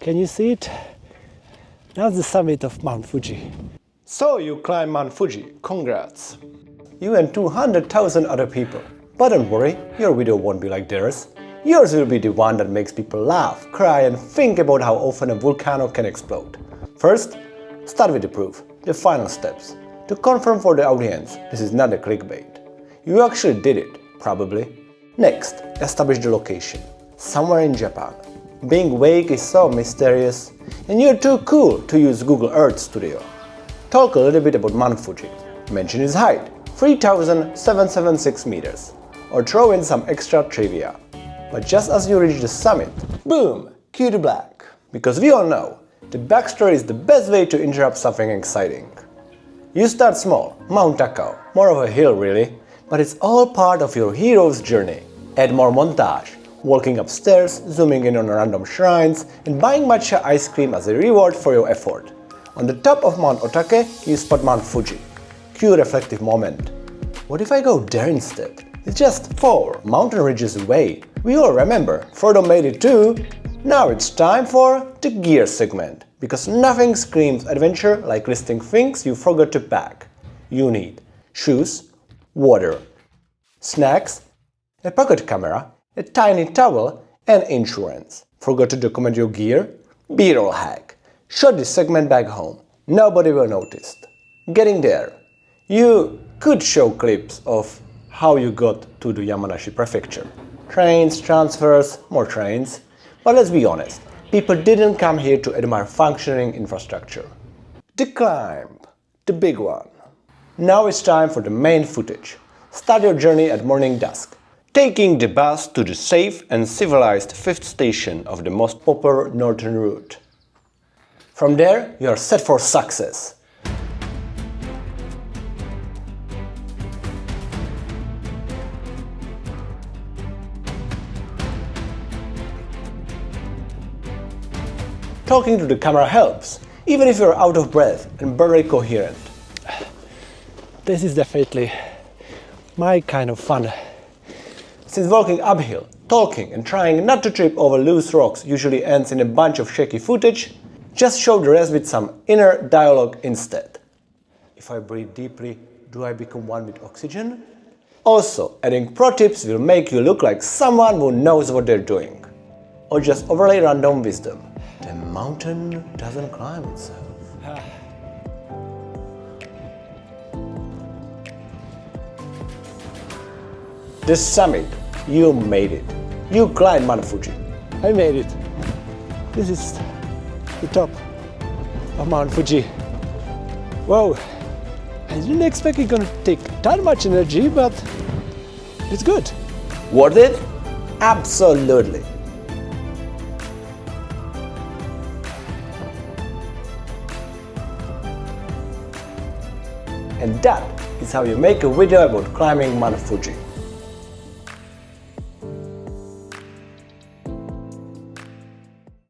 Can you see it? That's the summit of Mount Fuji. So you climb Mount Fuji, congrats! You and 200,000 other people. But don't worry, your video won't be like theirs. Yours will be the one that makes people laugh, cry and think about how often a volcano can explode. First, start with the proof, the final steps. To confirm for the audience, this is not a clickbait. You actually did it, probably. Next, establish the location. Somewhere in Japan. Being vague is so mysterious, and you're too cool to use Google Earth Studio. Talk a little bit about Mount Fuji. Mention its height, 3,776 meters. Or throw in some extra trivia. But just as you reach the summit, boom, cue to black. Because we all know, the backstory is the best way to interrupt something exciting. You start small, Mount Takao, more of a hill really, but it's all part of your hero's journey. Add more montage, walking upstairs, zooming in on random shrines, and buying matcha ice cream as a reward for your effort. On the top of Mount Odake, you spot Mount Fuji. Cue reflective moment. What if I go there instead? It's just 4 mountain ridges away. We all remember, Frodo made it too. Now it's time for the gear segment, because nothing screams adventure like listing things you forgot to pack. You need shoes, water, snacks, a pocket camera, a tiny towel and insurance. Forgot to document your gear? B-roll hack. Shot this segment back home. Nobody will notice. Getting there. You could show clips of how you got to the Yamanashi prefecture. Trains, transfers, more trains. But let's be honest, people didn't come here to admire functioning infrastructure. The climb, the big one. Now it's time for the main footage. Start your journey at morning dusk, taking the bus to the safe and civilized 5th station of the most popular northern route. From there, you are set for success. Talking to the camera helps, even if you're out of breath and barely coherent. This is definitely my kind of fun. Since walking uphill, talking and trying not to trip over loose rocks usually ends in a bunch of shaky footage, just show the rest with some inner dialogue instead. If I breathe deeply, do I become one with oxygen? Also, adding pro tips will make you look like someone who knows what they're doing. Or just overlay random wisdom. The mountain doesn't climb itself. The summit, you made it. You climbed Mount Fuji. I made it. This is the top of Mount Fuji. Whoa! I didn't expect it's gonna take that much energy, but it's good. Worth it? Absolutely. And that is how you make a video about climbing Mount Fuji.